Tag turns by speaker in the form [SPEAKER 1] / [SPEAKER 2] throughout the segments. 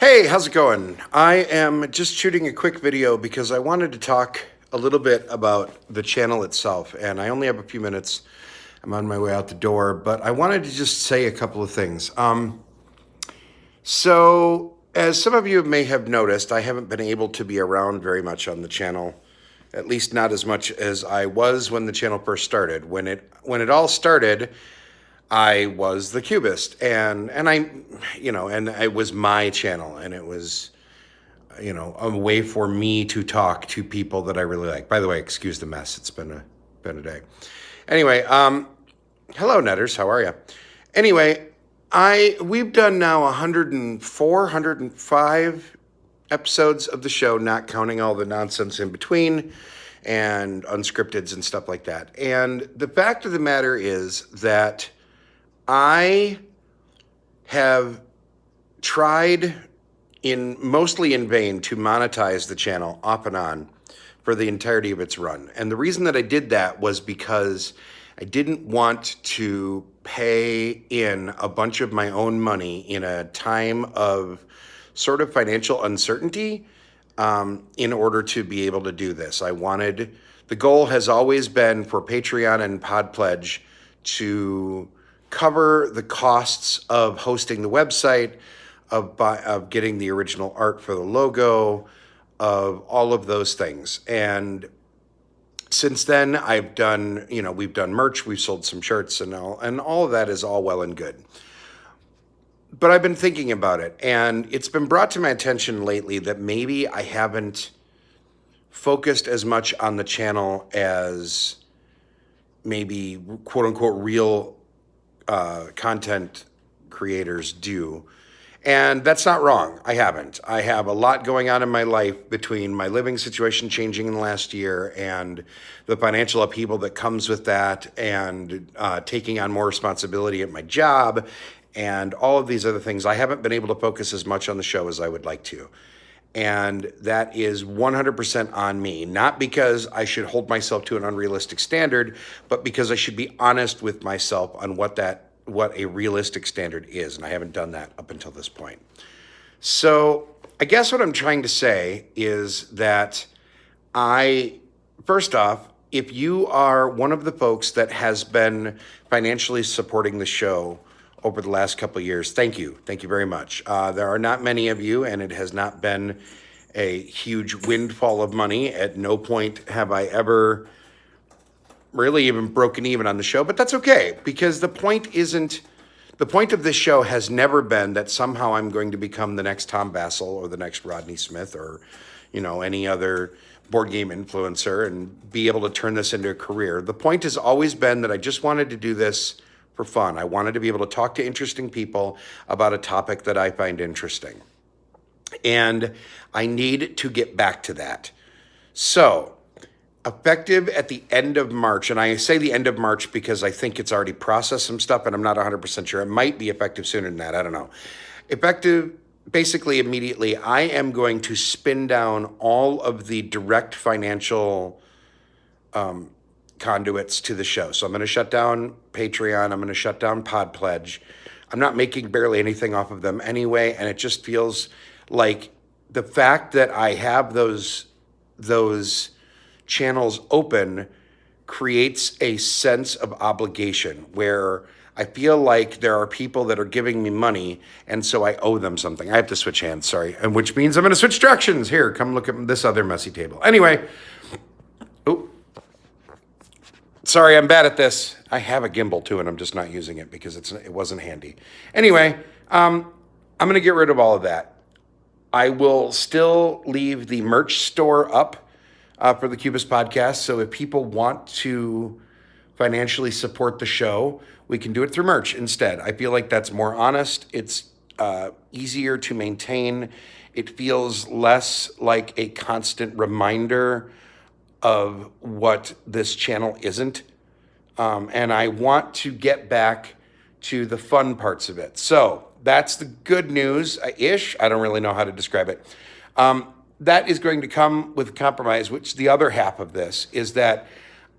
[SPEAKER 1] Hey, how's it going? I am just shooting a quick video because I wanted to talk a little bit about the channel itself, and I only have a few minutes. I'm on my way out the door, but I wanted to just say a couple of things. As some of you may have noticed, I haven't been able to be around very much on the channel, at least not as much as I was when the channel first started. When it all started, I was the Cubist, and it was my channel, and it was a way for me to talk to people that I really like. By the way, excuse the mess. It's been a day. Anyway, hello Netters, how are you? Anyway, we've done now 104, 105 episodes of the show, not counting all the nonsense in between and unscripteds and stuff like that. And the fact of the matter is that I have tried mostly in vain to monetize the channel off and on for the entirety of its run. And the reason that I did that was because I didn't want to pay in a bunch of my own money in a time of sort of financial uncertainty in order to be able to do this. The goal has always been for Patreon and Podpledge to cover the costs of hosting the website, of getting the original art for the logo, of all of those things. And since then, we've done merch, we've sold some shirts and all of that is all well and good. But I've been thinking about it, and it's been brought to my attention lately that maybe I haven't focused as much on the channel as maybe quote unquote real content creators do. And that's not wrong. I haven't. I have a lot going on in my life between my living situation changing in the last year and the financial upheaval that comes with that, and taking on more responsibility at my job and all of these other things. I haven't been able to focus as much on the show as I would like to. And that is 100% on me, not because I should hold myself to an unrealistic standard, but because I should be honest with myself on what a realistic standard is, and I haven't done that up until this point. So I guess what I'm trying to say is that first off, if you are one of the folks that has been financially supporting the show over the last couple of years, thank you. Thank you very much. There are not many of you, and it has not been a huge windfall of money. At no point have I ever really even broken even on the show, but that's okay, because the point of this show has never been that somehow I'm going to become the next Tom Bassel or the next Rodney Smith or, any other board game influencer and be able to turn this into a career. The point has always been that I just wanted to do this for fun. I wanted to be able to talk to interesting people about a topic that I find interesting. And I need to get back to that. So, effective at the end of March, and I say the end of March because I think it's already processed some stuff, and I'm not 100% sure. It might be effective sooner than that. I don't know. Effective, basically immediately, I am going to spin down all of the direct financial conduits to the show. So I'm going to shut down Patreon. I'm going to shut down Podpledge. I'm not making barely anything off of them anyway, and it just feels like the fact that I have those channels open creates a sense of obligation where I feel like there are people that are giving me money, and so I owe them something. I have to switch hands, sorry, and which means I'm going to switch directions. Here, come look at this other messy table. Anyway, sorry, I'm bad at this. I have a gimbal too, and I'm just not using it because it wasn't handy. Anyway, I'm going to get rid of all of that. I will still leave the merch store up for the Cubist podcast. So if people want to financially support the show, we can do it through merch instead. I feel like that's more honest. It's easier to maintain. It feels less like a constant reminder of what this channel isn't. And I want to get back to the fun parts of it. So that's the good news-ish. I don't really know how to describe it. That is going to come with compromise, which the other half of this is that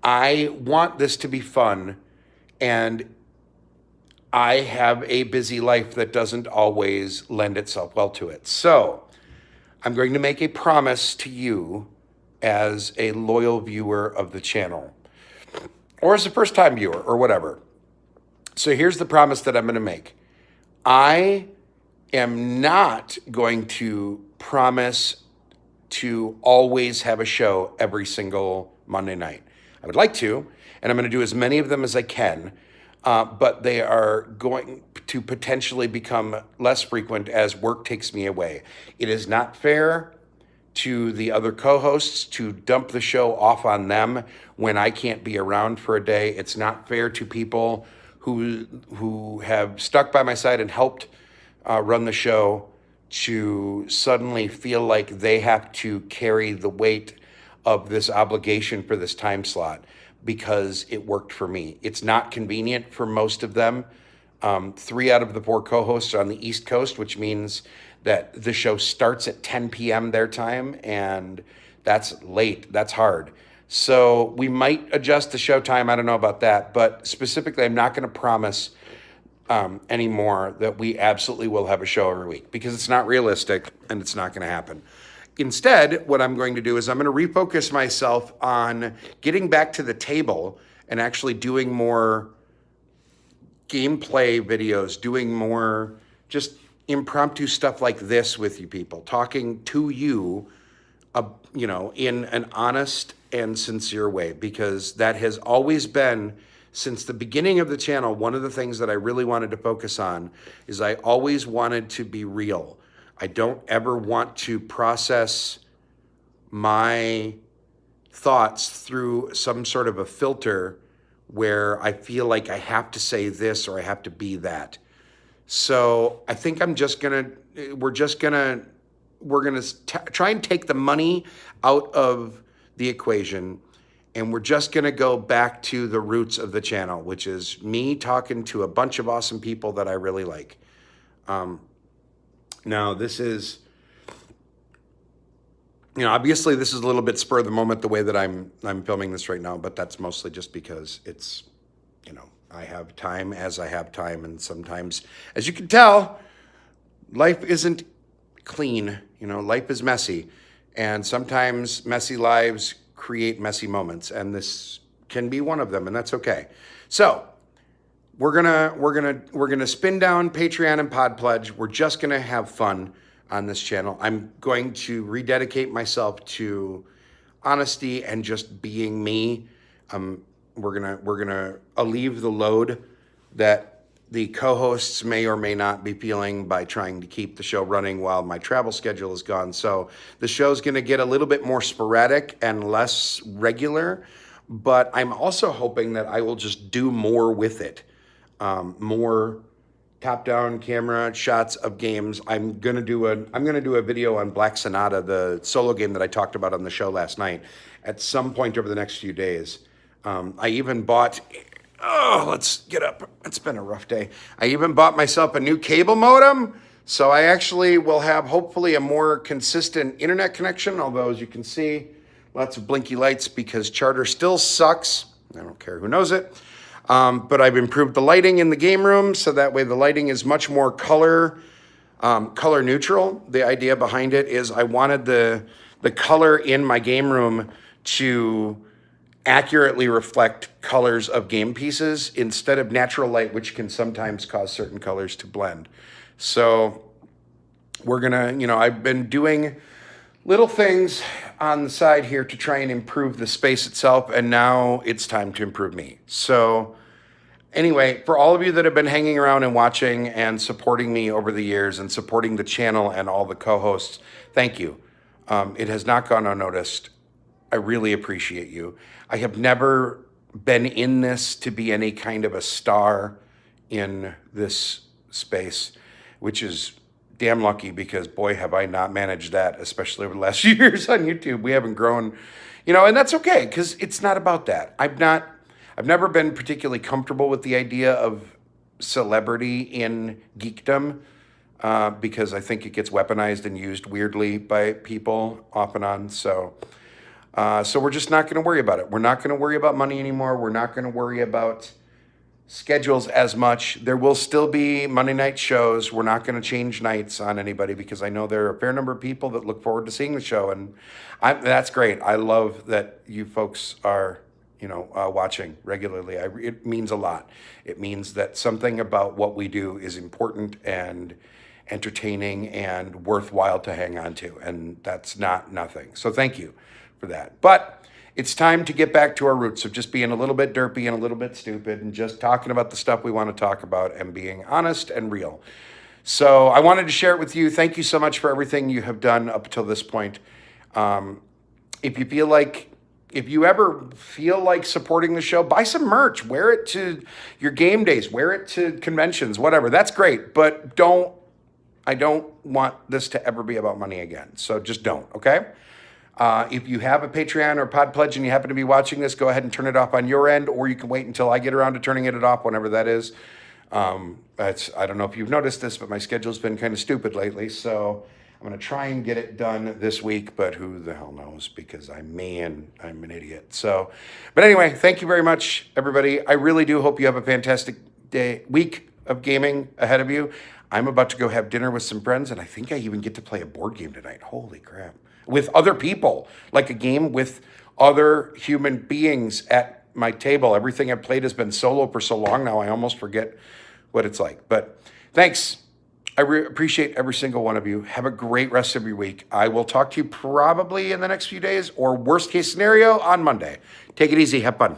[SPEAKER 1] I want this to be fun, and I have a busy life that doesn't always lend itself well to it. So I'm going to make a promise to you as a loyal viewer of the channel, or as a first time viewer, or whatever. So here's the promise that I'm going to make. I am not going to promise to always have a show every single Monday night. I would like to, and I'm going to do as many of them as I can, but they are going to potentially become less frequent as work takes me away. It is not fair to the other co-hosts to dump the show off on them when I can't be around for a day. It's not fair to people who have stuck by my side and helped run the show to suddenly feel like they have to carry the weight of this obligation for this time slot because it worked for me. It's not convenient for most of them. 3 out of the 4 co-hosts are on the East Coast, which means that the show starts at 10 p.m. their time, and that's late. That's hard. So we might adjust the show time. I don't know about that. But specifically, I'm not going to promise anymore that we absolutely will have a show every week because it's not realistic and it's not going to happen. Instead, what I'm going to do is I'm going to refocus myself on getting back to the table and actually doing more gameplay videos, doing more just impromptu stuff like this with you people, talking to you, in an honest and sincere way, because that has always been, since the beginning of the channel, one of the things that I really wanted to focus on is I always wanted to be real. I don't ever want to process my thoughts through some sort of a filter where I feel like I have to say this or I have to be that. So I think we're gonna try and take the money out of the equation, and we're just gonna go back to the roots of the channel, which is me talking to a bunch of awesome people that I really like. Now this is, obviously this is a little bit spur of the moment the way that I'm filming this right now, but that's mostly just because it's, I have time as I have time, and sometimes, as you can tell, life isn't clean. Life is messy, and sometimes messy lives create messy moments, and this can be one of them, and that's okay. So we're gonna spin down Patreon and Pod Pledge. We're just gonna have fun on this channel. I'm going to rededicate myself to honesty and just being me. We're gonna alleviate the load that the co-hosts may or may not be feeling by trying to keep the show running while my travel schedule is gone. So the show's gonna get a little bit more sporadic and less regular, but I'm also hoping that I will just do more with it. More top-down camera shots of games. I'm gonna do a video on Black Sonata, the solo game that I talked about on the show last night, at some point over the next few days. I even bought, let's get up. It's been a rough day. I even bought myself a new cable modem, so I actually will have hopefully a more consistent internet connection, although as you can see, lots of blinky lights because Charter still sucks. I don't care who knows it. But I've improved the lighting in the game room, so that way the lighting is much more color neutral. The idea behind it is I wanted the color in my game room to accurately reflect colors of game pieces instead of natural light, which can sometimes cause certain colors to blend. So we're gonna, I've been doing little things on the side here to try and improve the space itself, and now it's time to improve me. So anyway, for all of you that have been hanging around and watching and supporting me over the years and supporting the channel and all the co-hosts, thank you. It has not gone unnoticed. I really appreciate you. I have never been in this to be any kind of a star in this space, which is damn lucky because boy, have I not managed that, especially over the last few years on YouTube. We haven't grown, and that's okay because it's not about that. I've never been particularly comfortable with the idea of celebrity in geekdom because I think it gets weaponized and used weirdly by people off and on. So we're just not going to worry about it. We're not going to worry about money anymore. We're not going to worry about schedules as much. There will still be Monday night shows. We're not going to change nights on anybody because I know there are a fair number of people that look forward to seeing the show, and that's great. I love that you folks are, watching regularly. It means a lot. It means that something about what we do is important and entertaining and worthwhile to hang on to, and that's not nothing. So thank you for that. But it's time to get back to our roots of just being a little bit derpy and a little bit stupid and just talking about the stuff we want to talk about and being honest and real. So I wanted to share it with you. Thank you so much for everything you have done up until this point. If you ever feel like supporting the show, buy some merch, wear it to your game days, wear it to conventions, whatever. That's great. But I don't want this to ever be about money again. So just don't, okay? If you have a Patreon or Pod Pledge and you happen to be watching this, go ahead and turn it off on your end, or you can wait until I get around to turning it off, whenever that is. I don't know if you've noticed this, but my schedule's been kind of stupid lately, so I'm going to try and get it done this week, but who the hell knows, because I'm me and I'm an idiot. So, but anyway, thank you very much, everybody. I really do hope you have a fantastic week of gaming ahead of you. I'm about to go have dinner with some friends, and I think I even get to play a board game tonight. Holy crap. With other people, like a game with other human beings at my table. Everything I've played has been solo for so long now, I almost forget what it's like. But thanks. I appreciate every single one of you. Have a great rest of your week. I will talk to you probably in the next few days, or worst case scenario, on Monday. Take it easy. Have fun.